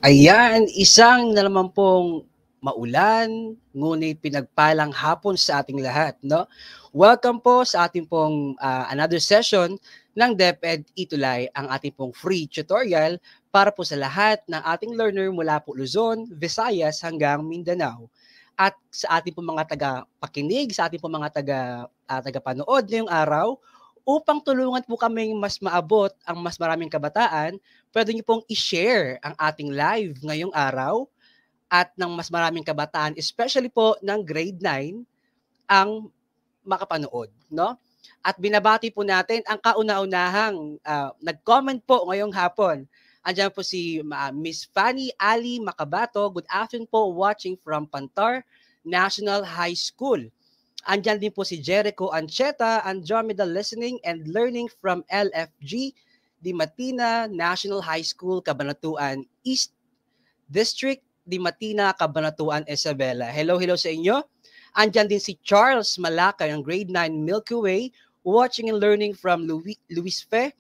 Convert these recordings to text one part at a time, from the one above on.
Ayan, isang na naman pong maulan, ngunit pinagpalang hapon sa ating lahat, no? Welcome po sa ating pong another session ng DepEd Itulay, ang ating pong free tutorial para po sa lahat ng ating learner mula po Luzon, Visayas hanggang Mindanao. At sa ating pong mga taga-pakinig, sa ating pong mga taga-panood ngayong araw, upang tulungan po kaming mas maabot ang mas maraming kabataan, puwede niyo pong i-share ang ating live ngayong araw at ng mas maraming kabataan, especially po ng grade 9 ang makapanood, no? At binabati po natin ang kauna-unahang nag-comment po ngayong hapon. Andiyan po si Miss Fanny Ali Makabato. Good afternoon po, watching from Pantar National High School. Andiyan din po si Jericho Ancheta, Andromeda Listening and Learning from LFG, Di Matina National High School, Cabanatuan East District, Di Matina, Cabanatuan, Isabela. Hello, hello sa inyo. Andiyan din si Charles Malacay ng grade 9 Milky Way, watching and learning from Luis Fe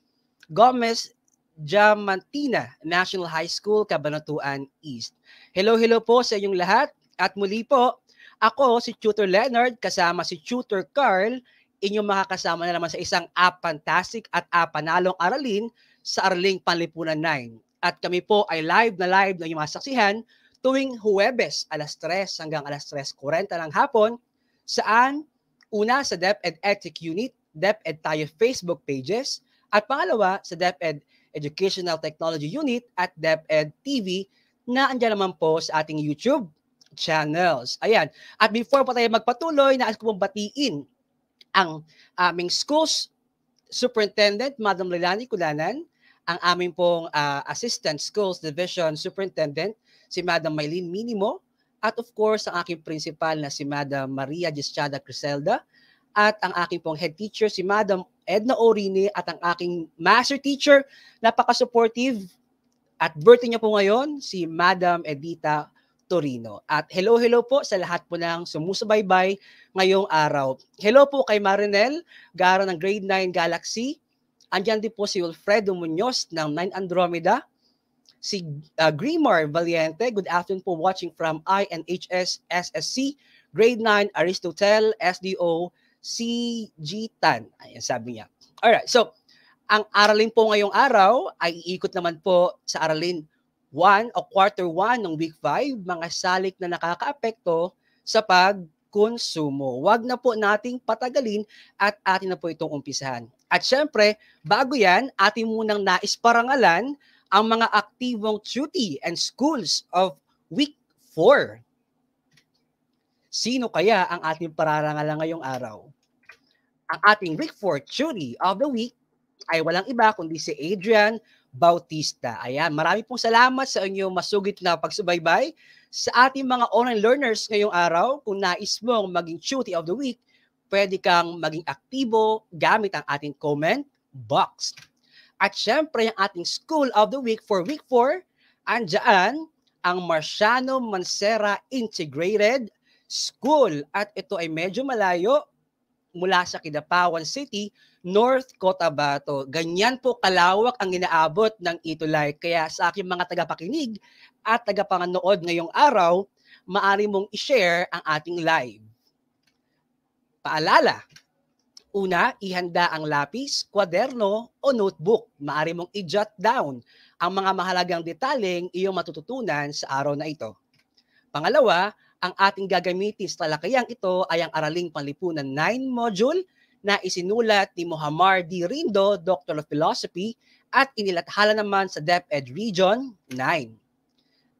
Gomez, Diamantina National High School, Cabanatuan East. Hello, hello po sa inyong lahat. At muli po, ako si Tutor Leonard kasama si Tutor Carl, inyong makakasama na naman sa isang fantastic at panalong aralin sa Araling Panlipunan 9. At kami po ay live na inyong masaksihan tuwing Huwebes alas 3 hanggang alas 3:40 ng hapon, saan una sa DepEd Ethic Unit, DepEd Tayo Facebook pages, at pangalawa sa DepEd Educational Technology Unit at DepEd TV na andyan naman po sa ating YouTube channels. Ayan. At before pa tayo magpatuloy, nais ko pong batiin ang aming schools superintendent, Madam Leilani Culanan, ang aming pong Assistant Schools Division Superintendent, si Madam Maylene Minimo, at of course, ang aking principal na si Madam Maria Gischada Criselda, at ang aking pong head teacher, si Madam Edna Orine, at ang aking master teacher, napaka-supportive, at birthday niya po ngayon, si Madam Edita Torino. At hello po sa lahat po ng sumusubaybay ngayong araw. Hello po kay Marinel Gara ng grade 9 Galaxy. Andiyan din po si Wilfredo Munoz ng 9 Andromeda. Si Grimar Valiente, good afternoon po, watching from INHS SSC, grade 9 Aristotle SDO CG Tan. Ayan, sabi niya. Alright, so ang aralin po ngayong araw ay iikot naman po sa aralin 1 o quarter 1 ng week 5, mga salik na nakakaapekto sa pagkonsumo. Huwag na po nating patagalin at atin na po itong umpisahan. At syempre, bago yan, atin munang naisparangalan ang mga aktibong duty and schools of week 4. Sino kaya ang ating pararangalan ngayong araw? Ang ating week 4 duty of the week ay walang iba kundi si Adrian Bautista. Ayan, marami pong salamat sa inyong masugid na pagsubaybay sa ating mga online learners ngayong araw. Kung nais mong maging duty of the week, pwede kang maging aktibo gamit ang ating comment box. At syempre, ang ating school of the week for week 4, andyan ang Marciano Mancera Integrated School. At ito ay medyo malayo mula sa Kidapawan City, North Cotabato. Ganyan po kalawak ang inaabot ng Itulay. Kaya sa aking mga tagapakinig at tagapanood ngayong araw, maaari mong i-share ang ating live. Paalala, una, ihanda ang lapis, kwaderno o notebook. Maaari mong i-jot down ang mga mahalagang detaling iyong matututunan sa araw na ito. Pangalawa, ang ating gagamitin sa talakayang ito ay ang Araling Panlipunan 9 module na isinulat ni Mohammad D. Rindo, Doctor of Philosophy, at inilathala naman sa DepEd Region 9.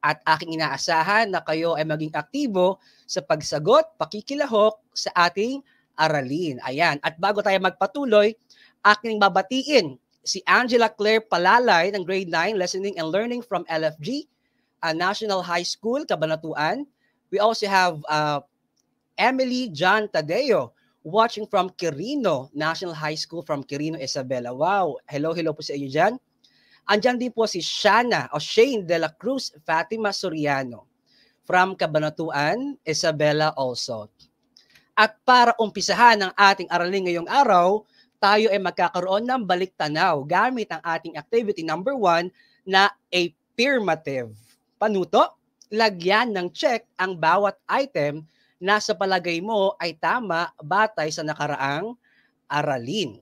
At aking inaasahan na kayo ay maging aktibo sa pagsagot, pakikilahok sa ating aralin. Ayan. At bago tayo magpatuloy, aking babatiin si Angela Claire Palalay ng grade 9, Listening and Learning from LFG, National High School, Cabanatuan. We also have Emily John Tadeo watching from Quirino National High School from Quirino, Isabela. Wow! Hello po sa inyo dyan. Andyan din po si Shana o Shane de la Cruz Fatima Soriano from Cabanatuan, Isabela also. At para umpisahan ang ating aralin ngayong araw, tayo ay magkakaroon ng balik-tanaw gamit ang ating activity number 1 na affirmative. panuto, lagyan ng check ang bawat item na sa palagay mo ay tama batay sa nakaraang aralin.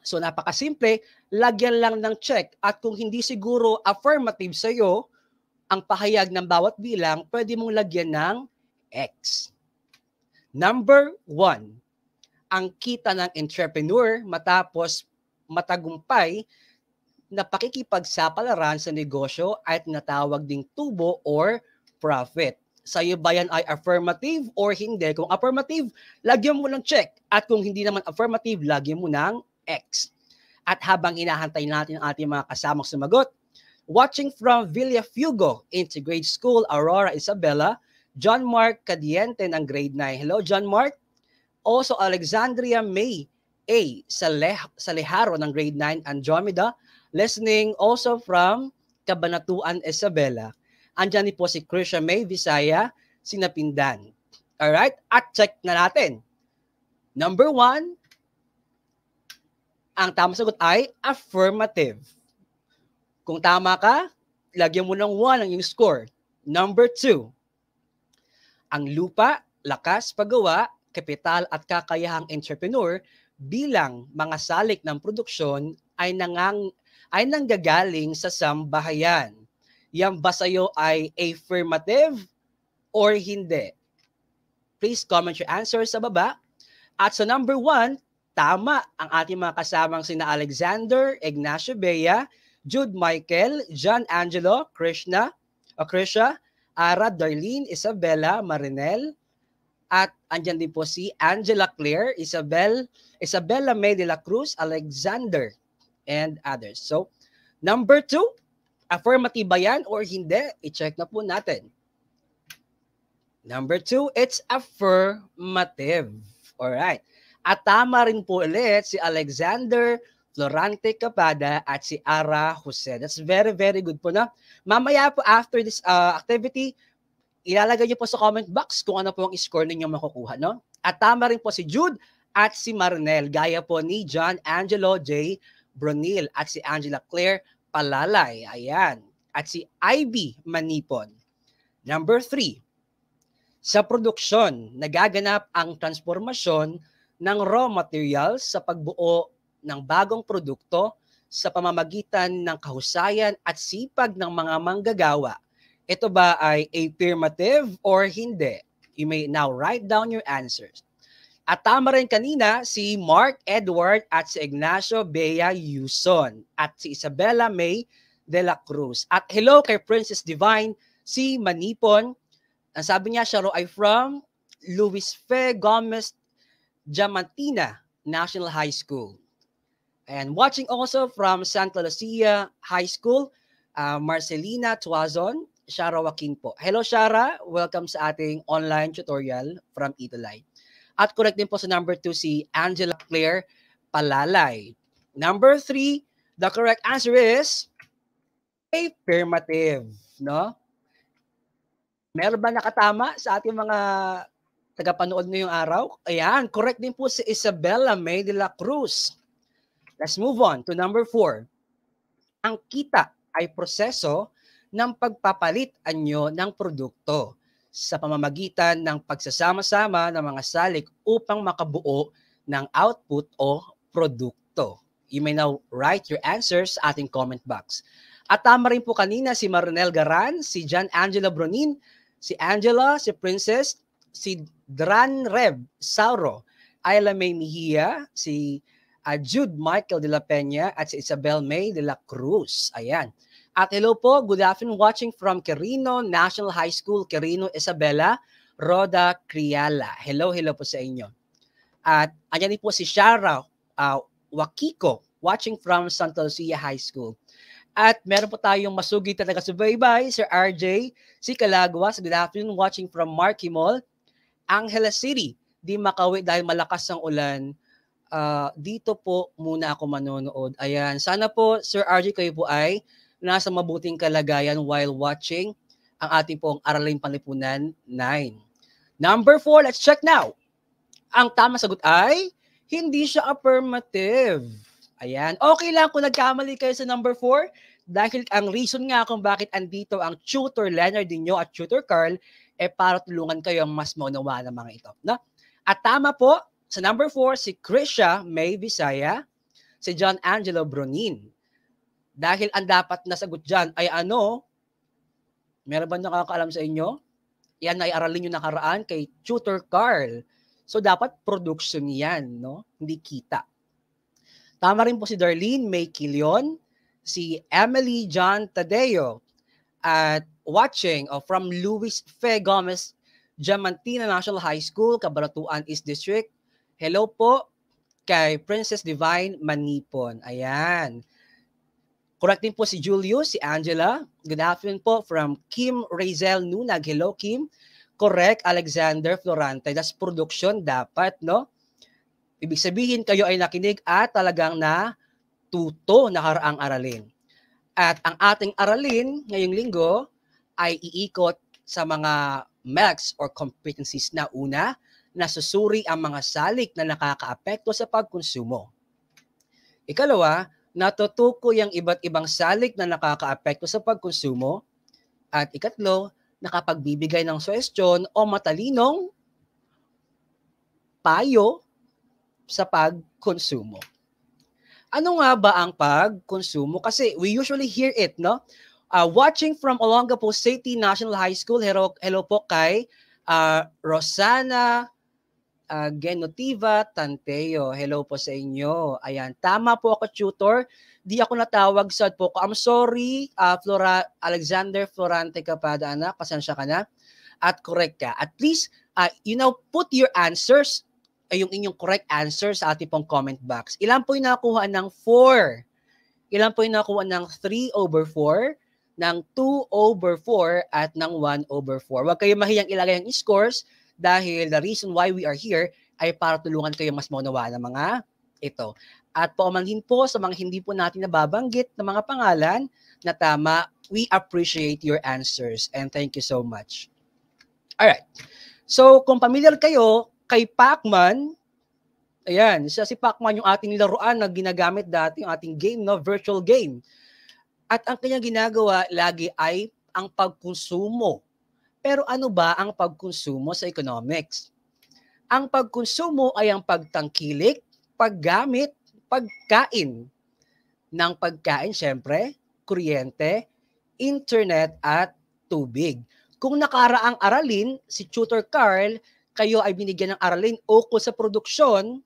So napakasimple, lagyan lang ng check at kung hindi siguro affirmative sa iyo ang pahayag ng bawat bilang, pwede mong lagyan ng X. Number 1, ang kita ng entrepreneur matapos matagumpay na pakikipagsapalaran sa negosyo ay tinatawag ding tubo or profit. Sa iyo ba yan ay affirmative or hindi? Kung affirmative, lagyan mo ng check. At kung hindi naman affirmative, lagyan mo ng X. At habang hinahantay natin ang ating mga kasamang sumagot, watching from Villafugo Integrate School, Aurora Isabela, John Mark Cadiente ng grade 9. Hello, John Mark. Also, Alexandria May A. Saleharo ng grade 9, Andromeda, listening also from Cabanatuan Isabela. Andyan po si Krisha May Visaya, Sinapindan. Alright? At check na natin. Number 1, ang tamang sagot ay affirmative. Kung tama ka, lagyan mo ng 1 ang iyong score. Number 2, ang lupa, lakas, paggawa, kapital at kakayahang entrepreneur bilang mga salik ng produksyon ay nanggagaling sa sambahayan. Yan ba sa'yo ay affirmative or hindi? Please comment your answer sa baba. At sa number 1, tama ang ating mga kasamang sina Alexander, Ignacio Bea, Jude Michael, John Angelo, Krisha, Ara, Darlene, Isabella, Marinel, at andyan din po si Angela Claire, Isabella May de la Cruz, Alexander, and others. So, number 2, affirmative ba yan or hindi? I-check na po natin. Number 2, it's affirmative. Alright. At tama rin po ulit si Alexander Florante Capada at si Ara Jose. That's very, very good po na. Mamaya po after this activity, ilalagay niyo po sa comment box kung ano po ang score ninyo makukuha, no? At tama rin po si Jude at si Marinel, gaya po ni John Angelo J. Bronil at si Angela Claire Palalay. Ayan. At si Ivy Manipon. Number 3, sa produksyon, nagaganap ang transformasyon ng raw materials sa pagbuo ng bagong produkto sa pamamagitan ng kahusayan at sipag ng mga manggagawa. Ito ba ay affirmative or hindi? You may now write down your answers. At tama rin kanina si Mark Edward at si Ignacio Bea Yuson at si Isabella May de la Cruz. At hello kay Princess Divine, si Manipon. Ang sabi niya, siya ay from Luis Fe Gomez Diamantina National High School. And watching also from Santa Lucia High School, Marcelina Tuazon, Shara Joaquin po. Hello Shara, welcome sa ating online tutorial from Itulay. At correct din po sa number 2 si Angela Claire Palalay. Number 3, the correct answer is affirmative, no? Meron ba nakatama sa ating mga tagapanood ngayong araw? Ayan, correct din po si Isabella May de la Cruz. Let's move on to number 4. Ang kita ay proseso ng pagpapalit anyo ng produkto sa pamamagitan ng pagsasama-sama ng mga salik upang makabuo ng output o produkto. You may now write your answers sa ating comment box. At tama rin po kanina si Marinel Garan, si John Angelo Bronin, si Angela, si Princess, si Dran Reb Sauro, Ayla May Mejia, si Jude Michael de la Peña at si Isabel May de la Cruz. Ayan. At hello po, good afternoon, watching from Quirino National High School, Quirino Isabela, Roda Criala. Hello po sa inyo. At andyan din po si Shara Wakiko, watching from Santa Lucia High School. At meron po tayong masugid talaga subaybay, Sir RJ, si Calaguas, good afternoon, watching from Marquee Mall, Angela City, di Makawi dahil malakas ang ulan. Dito po muna ako manonood. Ayan, sana po Sir RJ kayo po ay nasa mabuting kalagayan while watching ang ating pong Araling Panlipunan 9. Number 4, let's check now. Ang tamang sagot ay hindi siya affirmative. Ayan, okay lang kung nagkamali kayo sa number 4. Dahil ang reason nga kung bakit andito ang Tutor Leonard ninyo at Tutor Carl, para tulungan kayo mas maunawa ng mga ito. No? At tama po, sa number 4, si Krisha May Visaya, si John Angelo Bronin. Dahil ang dapat nasagot dyan ay ano, meron ba nakakaalam sa inyo? Yan ay aralin yung nakaraan kay Tutor Carl. So dapat production yan, no? Hindi kita. Tama rin po si Darlene May Quilion, si Emily John Tadeo, at watching from Luis Fe Gomez, Diamantina National High School, Cabanatuan East District. Hello po kay Princess Divine Manipon. Ayan. Correct din po si Julius, si Angela. Good afternoon po from Kim Razel Nunag. Hello, Kim. Correct, Alexander Florante. That's production dapat, no? Ibig sabihin, kayo ay nakinig at talagang natuto nakaraang aralin. At ang ating aralin ngayong linggo ay iikot sa mga MECs or competencies na una, nasusuri ang mga salik na nakakaapekto sa pagkonsumo. Ikalawa, natutukoy ang iba't ibang salik na nakakaapekto sa pagkonsumo. At ikatlo, nakapagbibigay ng suhestyon o matalinong payo sa pagkonsumo. Ano nga ba ang pagkonsumo? Kasi we usually hear it, no? Watching from Olongapo City National High School, hello po kay Rosana Genotiva Tanteo. Hello po sa inyo. Ayan, tama po ako, tutor. Di ako natawag sa po ko. I'm sorry, Alexander Florante Capada, anak. Pasensya ka na. At correct ka. At least, put your answers, yung inyong correct answer sa ating pong comment box. Ilan po yung nakuha ng 4? Ilan po yung nakuha ng 3/4? Ng 2/4 at ng 1/4. Huwag kayo mahiyang ilagay ang scores dahil the reason why we are here ay para tulungan kayo mas maunawa ng mga ito. At paumanhin po sa mga hindi po natin nababanggit na mga pangalan na tama, we appreciate your answers and thank you so much. Alright. So, kung familiar kayo kay Pac-Man, ayan, si Pac-Man yung ating laruan na ginagamit dati, yung ating game, no, virtual game. At ang kanyang ginagawa lagi ay ang pagkonsumo. Pero ano ba ang pagkonsumo sa economics? Ang pagkonsumo ay ang pagtangkilik, paggamit, pagkain. Ng pagkain, syempre, kuryente, internet, at tubig. Kung nakaraang aralin, si Tutor Carl, kayo ay binigyan ng aralin ukol sa produksyon.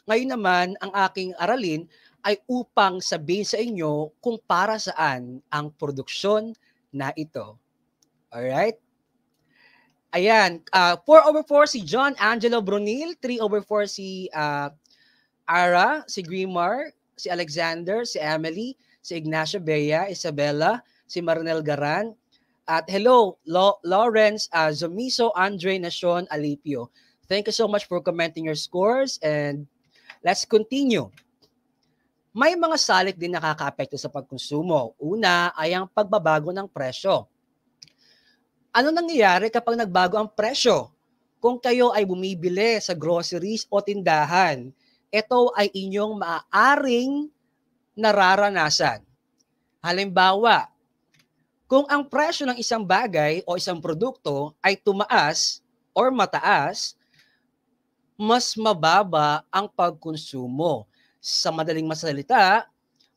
Ngayon naman, ang aking aralin ay upang sabihin sa inyo kung para saan ang produksyon na ito. Alright? Ayan, 4/4 si John Angelo Brunil, 3/4 si Ara, si Grimar, si Alexander, si Emily, si Ignacio Bea, Isabella, si Marinel Garan, at hello, Lawrence Zomiso, Andre Nacion Alipio. Thank you so much for commenting your scores and let's continue. May mga salik din nakakaapekto sa pagkonsumo. Una ay ang pagbabago ng presyo. Ano nangyayari kapag nagbago ang presyo? Kung kayo ay bumibili sa groceries o tindahan, ito ay inyong maaaring nararanasan. Halimbawa, kung ang presyo ng isang bagay o isang produkto ay tumaas or mataas, mas mababa ang pagkonsumo. Sa madaling masalita,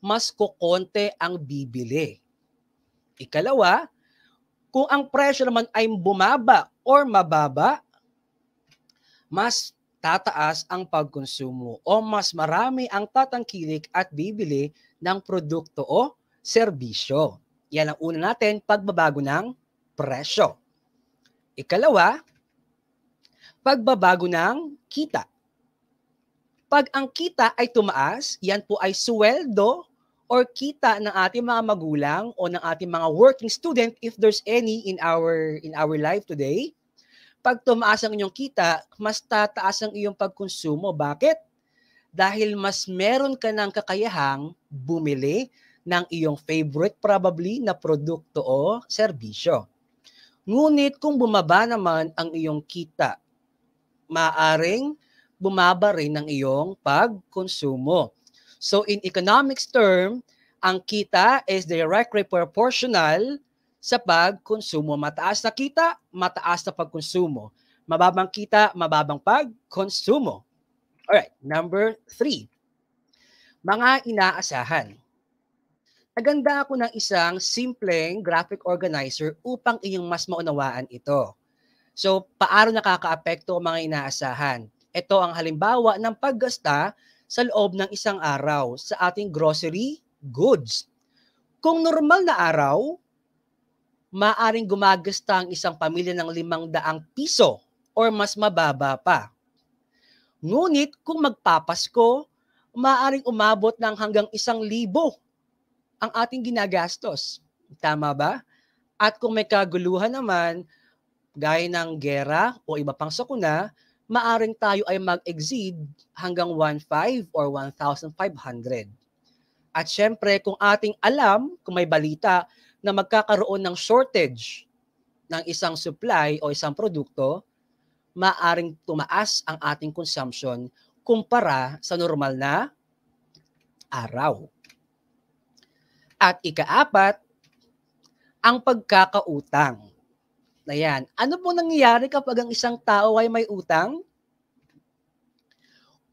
mas kukonte ang bibili. Ikalawa, kung ang presyo naman ay bumaba or mababa, mas tataas ang pagkonsumo o mas marami ang tatangkilik at bibili ng produkto o serbisyo. Yan ang una natin, pagbabago ng presyo. Ikalawa, pagbabago ng kita. Pag ang kita ay tumaas, yan po ay sweldo or kita ng ating mga magulang o ng ating mga working student if there's any in our life today. Pag tumaas ang inyong kita, mas tataas ang iyong pagkonsumo. Bakit? Dahil mas meron ka ng kakayahang bumili ng iyong favorite probably na produkto o serbisyo. Ngunit kung bumaba naman ang iyong kita, maaring bumaba rin ang iyong pagkonsumo. So in economics term, Ang kita is directly proportional sa pagkonsumo. Mataas na kita, mataas na pagkonsumo. Mababang kita, mababang pagkonsumo. Alright, number 3. Mga inaasahan. Naganda ako ng isang simpleng graphic organizer upang iyong mas maunawaan ito. So, paano nakakaapekto ang mga inaasahan? Ito ang halimbawa ng paggasta sa loob ng isang araw sa ating grocery goods. Kung normal na araw, maaring gumagasta ang isang pamilya ng 500 piso or mas mababa pa. Ngunit kung magpapasko, maaring umabot ng hanggang 1,000 ang ating ginagastos. Tama ba? At kung may kaguluhan naman, gaya ng gera o iba pang sakuna, maaring tayo ay mag-exceed hanggang 1,500 or 1,500. At syempre, kung ating alam, kung may balita na magkakaroon ng shortage ng isang supply o isang produkto, maaring tumaas ang ating consumption kumpara sa normal na araw. At ika-4, ang pagkakautang. Ayan. Ano po nangyayari kapag ang isang tao ay may utang?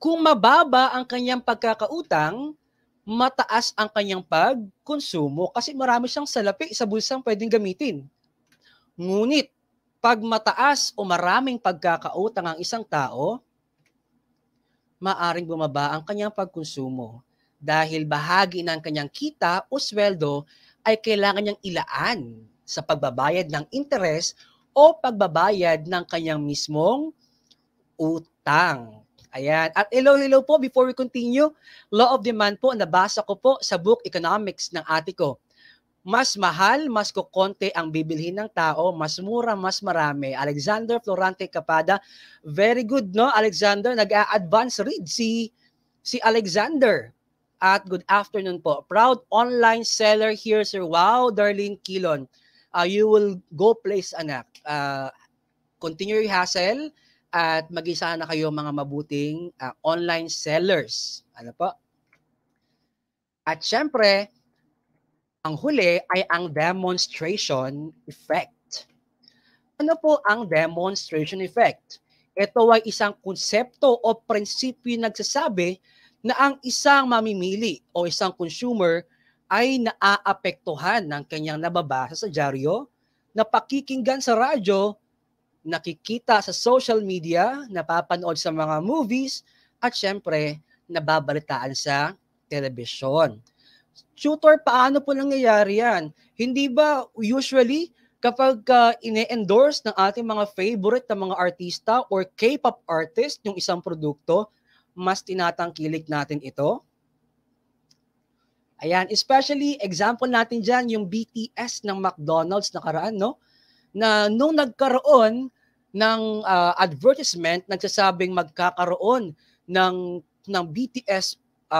Kung mababa ang kanyang pagkakautang, mataas ang kanyang pagkonsumo kasi marami siyang salapi sa bulsang pwedeng gamitin. Ngunit, pag mataas o maraming pagkakautang ang isang tao, maaring bumaba ang kanyang pagkonsumo dahil bahagi ng kanyang kita o sweldo ay kailangan niyang ilaan sa pagbabayad ng interes o pagbabayad ng kanyang mismong utang. Ayan. At hello po, before we continue, law of demand po, nabasa ko po sa book Economics ng ate ko. Mas mahal, mas kukonti ang bibilhin ng tao, mas mura, mas marami. Alexander Florante Capada, very good, no? Alexander, nag-a-advance read si Alexander. At good afternoon po. Proud online seller here, sir. Wow, Darlene Kilon. You will go place, anak. Continue your hustle at mag-isa na kayo mga mabuting online sellers. Ano po? At syempre, ang huli ay ang demonstration effect. Ano po ang demonstration effect? Ito ay isang konsepto o prinsipyo nagsasabi na ang isang mamimili o isang consumer ay naaapektuhan ng kanyang nababasa sa dyaryo, napakikinggan sa radyo, nakikita sa social media, napapanood sa mga movies, at syempre, nababalitaan sa telebisyon. Tutor, paano po nangyayari yan? Hindi ba usually kapag ine-endorse ng ating mga favorite na mga artista or K-pop artist yung isang produkto, mas tinatangkilik natin ito? Ayan, especially example natin dyan yung BTS ng McDonald's nakaraan, no? Na nung nagkaroon ng advertisement nagsasabing magkakaroon ng BTS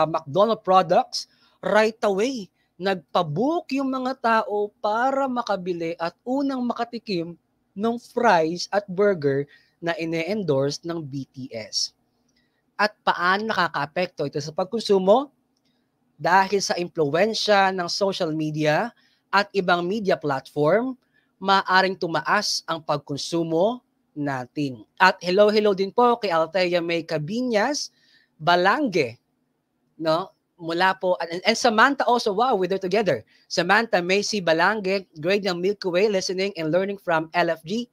McDonald's products, right away nagpabook yung mga tao para makabili at unang makatikim ng fries at burger na ine-endorse ng BTS. At paano nakakaapekto ito sa pagkonsumo? Dahil sa impluwensya ng social media at ibang media platform, maaring tumaas ang pagkonsumo natin. At hello din po kay Althea May Cabiñas, Balange, no? Mula po, and Samantha also, wow, we're there together. Samantha Macy Balange, grade ng Milky Way, listening and learning from LFG,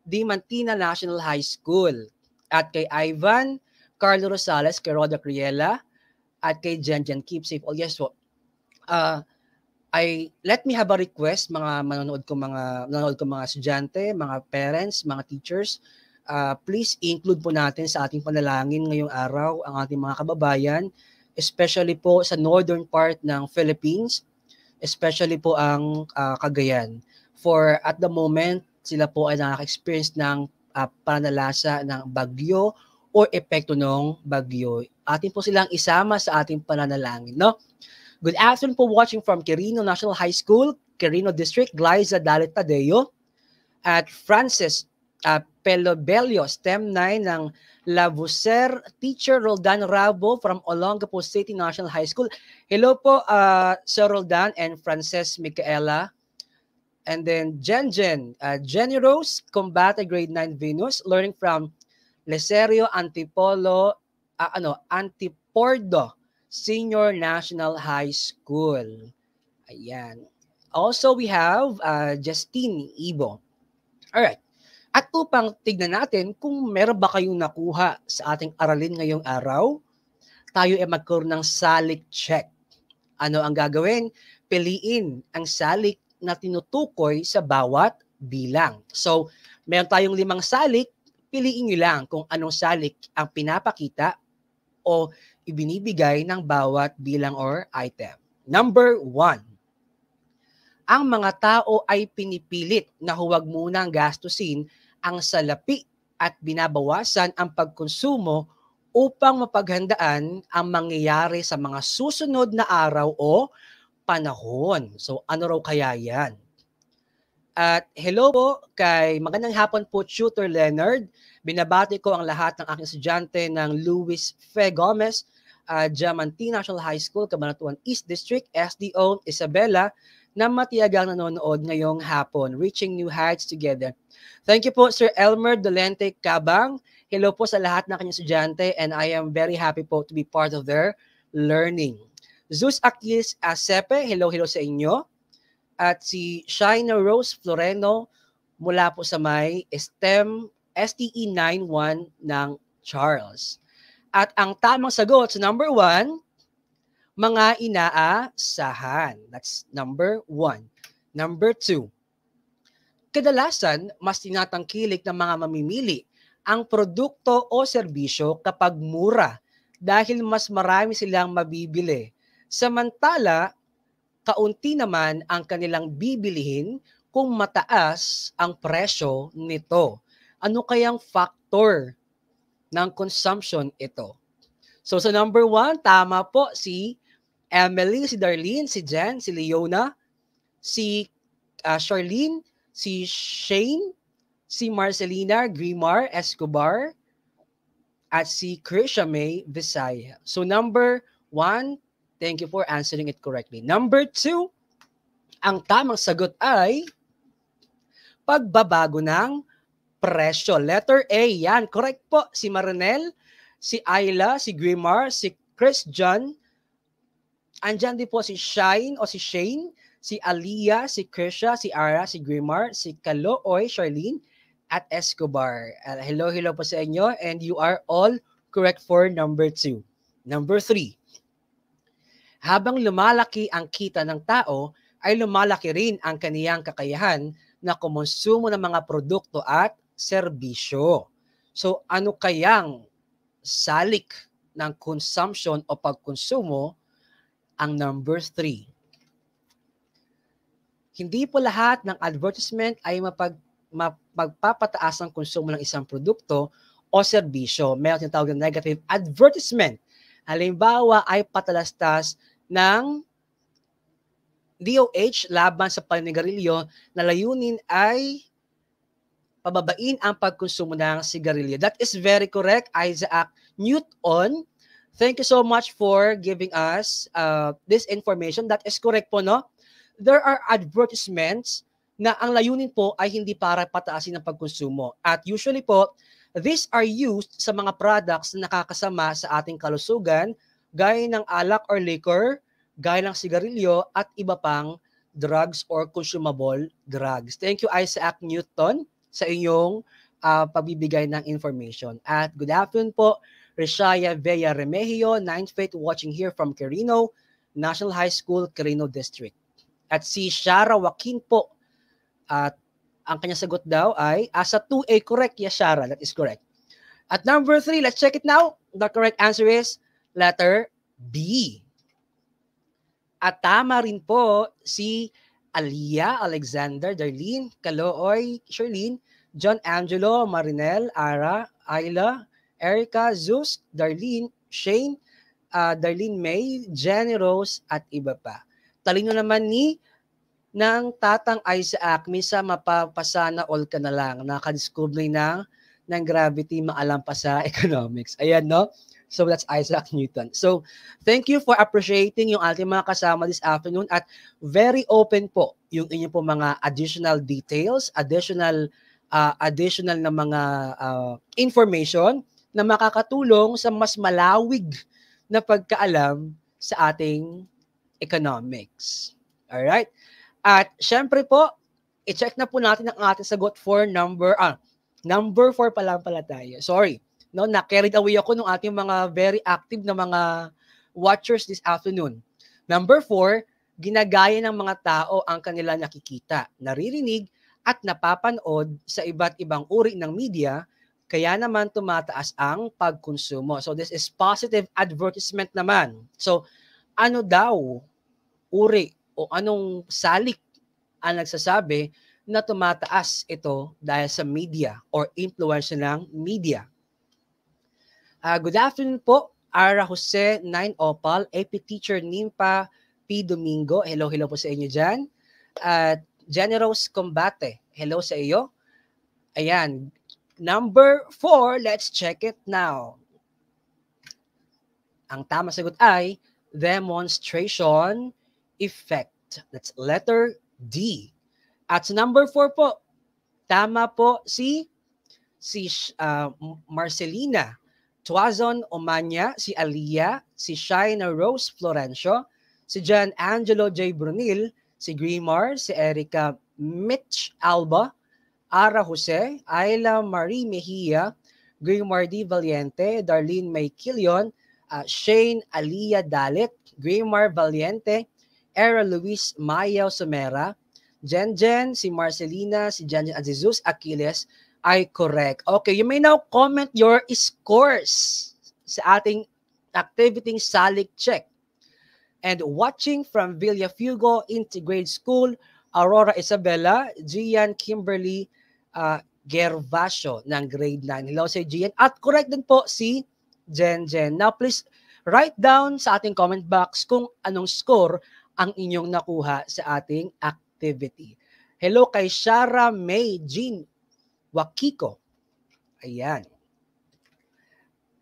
Dimantina National High School. At kay Ivan, Carlo Rosales, kay Roda Criela, at kay Jen Keep Safe. Oh yes po. Let me have a request, mga manonood ko mga estudyante, mga parents, mga teachers. Please include po natin sa ating panalangin ngayong araw ang ating mga kababayan, especially po sa northern part ng Philippines, especially po ang Cagayan. For at the moment, sila po ay nakaka-experience ng pananalasa ng bagyo o epekto ng bagyo. Atin po silang isama sa ating pananalangin, no? Good afternoon po, watching from Quirino National High School, Quirino District, Glyza Dalit Tadeo, at Francis Pelobelio, STEM 9 ng Lavuser, Teacher Roldan Rabo from Olongapo City National High School. Hello po, Sir Roldan and Frances Micaela. And then Jen, Jenny Rose, Combate Grade 9 Venus, learning from Leserio Antipordo Senior National High School. Ayan. Also, we have Justine Ibo. Alright. At upang tignan natin kung meron ba kayong nakuha sa ating aralin ngayong araw, tayo ay magkaroon ng salik check. Ano ang gagawin? Piliin ang salik na tinutukoy sa bawat bilang. So, meron tayong 5 salik, piliin nyo lang kung anong salik ang pinapakita o ibinibigay ng bawat bilang or item. Number 1. Ang mga tao ay pinipilit na huwag munang gastusin ang salapi at binabawasan ang pagkonsumo upang mapaghandaan ang mangyayari sa mga susunod na araw o panahon. So ano raw kaya yan? At hello po kay magandang hapon po Tutor Leonard. Binabati ko ang lahat ng aking estudyante ng Luis Fe Gomez, Diamante National High School, Cabanatuan East District, SDO, Isabela, na matiyagang nanonood ngayong hapon. Reaching new heights together. Thank you po Sir Elmer Dolente Cabang. Hello po sa lahat ng kanyang estudyante and I am very happy po to be part of their learning. Zeus Akilis Asepe, hello sa inyo. At si Shina Rose Floreno mula po sa may STEM STE 91 ng Charles. At ang tamang sagot sa number 1, mga inaasahan. That's number 1. Number 2. Kadalasan, mas tinatangkilik ng mga mamimili ang produkto o serbisyo kapag mura dahil mas marami silang mabibili. Samantala, kaunti naman ang kanilang bibilihin kung mataas ang presyo nito. Ano kayang factor ng consumption ito? So sa number 1, tama po si Emily, si Darlene, si Jen, si Leona, si Charlene, si Shane, si Marcelina Grimar Escobar, at si Krisha May Visaya. So number 1, thank you for answering it correctly. Number 2, ang tamang sagot ay pagbabago ng presyo. Letter A, yan. Correct po. Si Marinel, si Ayla, si Grimar, si Chris John. Andyan din po si Shine o si Shane, si Aliyah, si Krisha, si Ara, si Grimar, si Kalooy, Charlene, at Escobar. Hello po sa inyo and you are all correct for number 2. Number 3. Habang lumalaki ang kita ng tao, ay lumalaki rin ang kaniyang kakayahan na kumonsumo ng mga produkto at serbisyo. So ano kayang salik ng consumption o pagkonsumo ang number 3? Hindi po lahat ng advertisement ay magpapataas ang konsumo ng isang produkto o serbisyo. Meron tinatawag na negative advertisement. Halimbawa ay patalastas ng DOH laban sa paninigarilyo na layunin ay pababain ang pagkonsumo ng sigarilyo. That is very correct, Isaac Newton. Thank you so much for giving us this information. That is correct po, no? There are advertisements na ang layunin po ay hindi para pataasin ang pagkonsumo. At usually po, these are used sa mga products na nakakasama sa ating kalusugan, gaya ng alak or liquor, gaya ng sigarilyo, at iba pang drugs or consumable drugs. Thank you, Isaac Newton, sa inyong pagbibigay ng information. At good afternoon po, Rishaya Vea Remigio, 9th Faith, watching here from Quirino National High School, Quirino District. At si Shara Joaquin po, at ang kanyang sagot daw ay asa 2A. Correct, yes, Shara, that is correct. At number 3, let's check it now. The correct answer is letter B. At tama rin po si Aliyah, Alexander, Darlene, Kalooy, Charlene, John Angelo, Marinel, Ara, Ayla, Erica, Zeus, Darlene, Shane, Darlene May, Jenny Rose, at iba pa. Talino naman ni ng Tatang Isaac, minsan mapapasana all ka na lang, nakadiscover ng gravity, maalam pa sa economics. Ayan, no? So that's Isaac Newton. So thank you for appreciating yung ating mga kasama this afternoon at very open po yung inyong po mga additional details, additional na mga information na makakatulong sa mas malawig na pagkaalam sa ating economics. Alright? At syempre po, i-check na po natin ang ating sagot for number 4 pa lang pala tayo. Sorry. No, na-carried away ako ng ating mga very active na mga watchers this afternoon. Number 4, ginagaya ng mga tao ang kanila nakikita, naririnig, at napapanood sa iba't ibang uri ng media, kaya naman tumataas ang pagkonsumo. So this is positive advertisement naman. So ano daw uri o anong salik ang nagsasabi na tumataas ito dahil sa media or influence ng media? Good afternoon po, Ara Jose, 9 Opal, AP Teacher Nimpa P. Domingo. Hello po sa inyo dyan. At Generous Combate, hello sa iyo. Ayan. Number 4, let's check it now. Ang tama sagot ay demonstration effect. That's letter D. At sa number 4 po, tama po si Marcelina Tuazon Omanya, si Alia, si Shaina Rose Florencio, si John Angelo J. Brunil, si Grimar, si Erica Mitch Alba, Ara Jose, Ayla Marie Mejia, Grimar D. Valiente, Darlene May Quilion, Shane Alia Dalit, Grimar Valiente, Era Luis Mayaw Somera, Jen, si Marcelina, si Jen Azizus Aquiles, ay correct. Okay, you may now comment your scores sa ating activity salik check. And watching from Villafugo Integrated School, Aurora Isabella, Gian Kimberly Gervasio ng grade 9. Hello si Gian. At correct din po si Jen. Now please write down sa ating comment box kung anong score ang inyong nakuha sa ating activity. Hello kay Shara May Jean Wakiko. Ayan.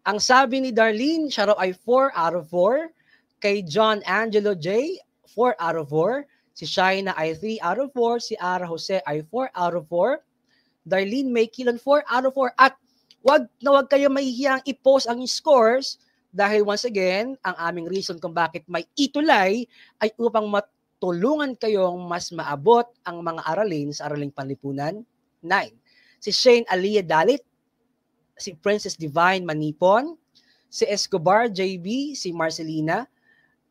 Ang sabi ni Darlene, siya raw ay 4 out of 4. Kay John Angelo J, 4 out of 4. Si Shaina ay 3 out of 4. Si Ara Jose ay 4 out of 4. Darlene May Kilon, 4 out of 4. At wag kayo mahihiyang i-post ang scores dahil once again, ang aming reason kung bakit may itulay ay upang matulungan kayong mas maabot ang mga aralin sa Araling Panlipunan 9. Si Shane Alia Dalit, si Princess Divine Manipon, si Escobar JB, si Marcelina,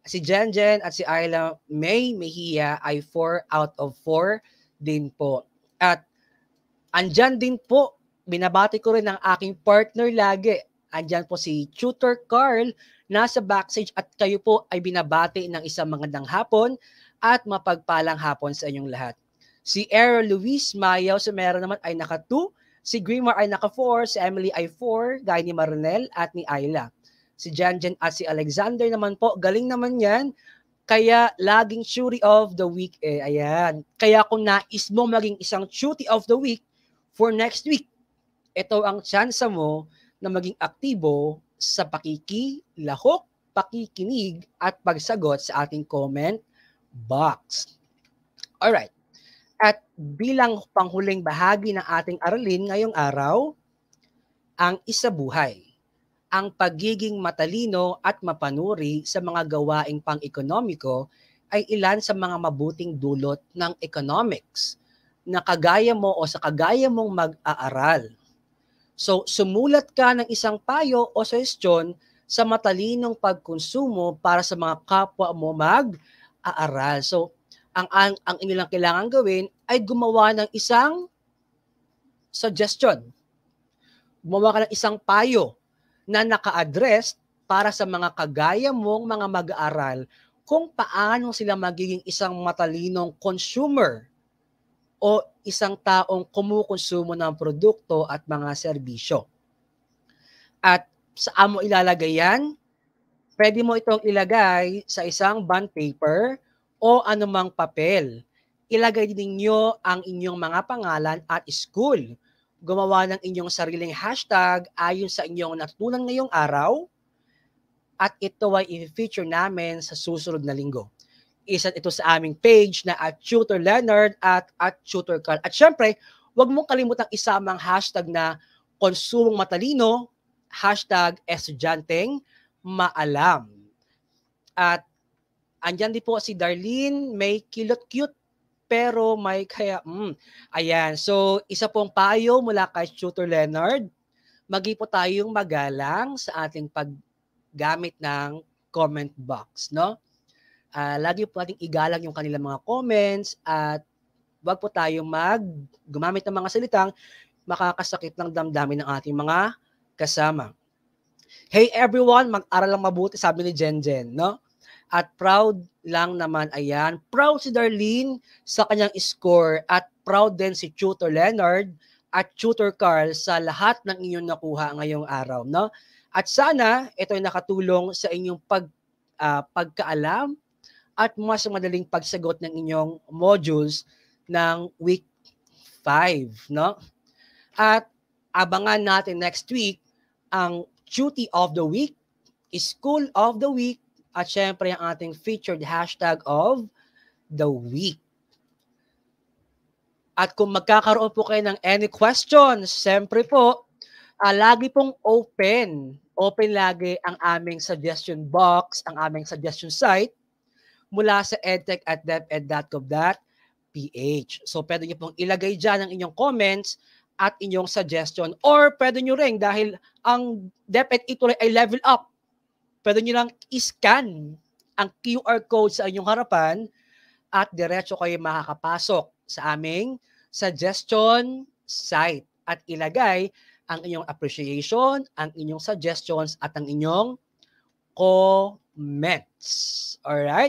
si Jen at si Ayla May Mejia ay 4 out of 4 din po. At andyan din po, binabati ko rin ang aking partner lagi. Andyan po si Tutor Carl, nasa backstage at kayo po ay binabati ng isang magandang hapon at mapagpalang hapon sa inyong lahat. Si Era Luis Mayaw Sumera naman ay naka 2. Si Grimar ay naka 4. Si Emily ay 4. Gaya ni Marinel at ni Ayla. Si Jan at si Alexander naman po. Galing naman yan. Kaya laging Shooty of the Week. Ayan. Kaya kung nais mo maging isang Shooty of the Week for next week, ito ang tsansa mo na maging aktibo sa pakikilahok, pakikinig at pagsagot sa ating comment box. Alright. At bilang panghuling bahagi ng ating aralin ngayong araw, ang isabuhay, ang pagiging matalino at mapanuri sa mga gawaing pang-ekonomiko ay ilan sa mga mabuting dulot ng economics na kagaya mo o sa kagaya mong mag-aaral. So, sumulat ka ng isang payo o suggestion sa matalinong pagkonsumo para sa mga kapwa mo mag-aaral. So, ang inilang kailangan gawin ay gumawa ng isang suggestion. Gumawa ka ng isang payo na naka-address para sa mga kagaya mong mga mag-aaral kung paano sila magiging isang matalinong consumer o isang taong kumukonsumo ng produkto at mga serbisyo. At saan mo ilalagay yan? Pwede mo itong ilagay sa isang bond paper o anumang papel. ilagay din ninyo ang inyong mga pangalan at school. Gumawa ng inyong sariling hashtag ayon sa inyong natutunan ngayong araw at ito ay i-feature namin sa susunod na linggo. Isa ito sa aming page na @Tutor Leonard at @Tutor Carl. At syempre, huwag mong kalimutang isama ang hashtag na konsumong matalino, hashtag estudyanteng maalam. At andyan din po si Darlene, may kilot-cute pero may kaya, ayan. So, isa pong payo mula kay Tutor Leonard, magi po tayong magalang sa ating paggamit ng comment box, no? Lagi po nating igalang yung kanilang mga comments at wag po tayong gumamit ng mga salitang makakasakit ng damdamin ng ating mga kasama. Hey everyone, mag-aral lang mabuti, sabi ni Jenjen, no? At proud lang naman, ayan. Proud si Darlene sa kanyang score at proud din si Tutor Leonard at Tutor Carl sa lahat ng inyong nakuha ngayong araw, no? At sana ito ay nakatulong sa inyong pagkaalam at mas madaling pagsagot ng inyong modules ng week 5, no? At abangan natin next week ang Duty of the Week, School of the Week, at syempre ang ating featured hashtag of the week. At kung magkakaroon po kayo ng any questions, syempre po, lagi pong open. Open lagi ang aming suggestion box, ang aming suggestion site mula sa edtech@deped.gov.ph. So pwede nyo pong ilagay dyan ang inyong comments at inyong suggestion. Or pwede nyo rin, dahil ang DepEd ituloy ay level up, pwede nyo lang i-scan ang QR code sa inyong harapan at diretso kayo makakapasok sa aming suggestion site at ilagay ang inyong appreciation, ang inyong suggestions at ang inyong comments. Alright?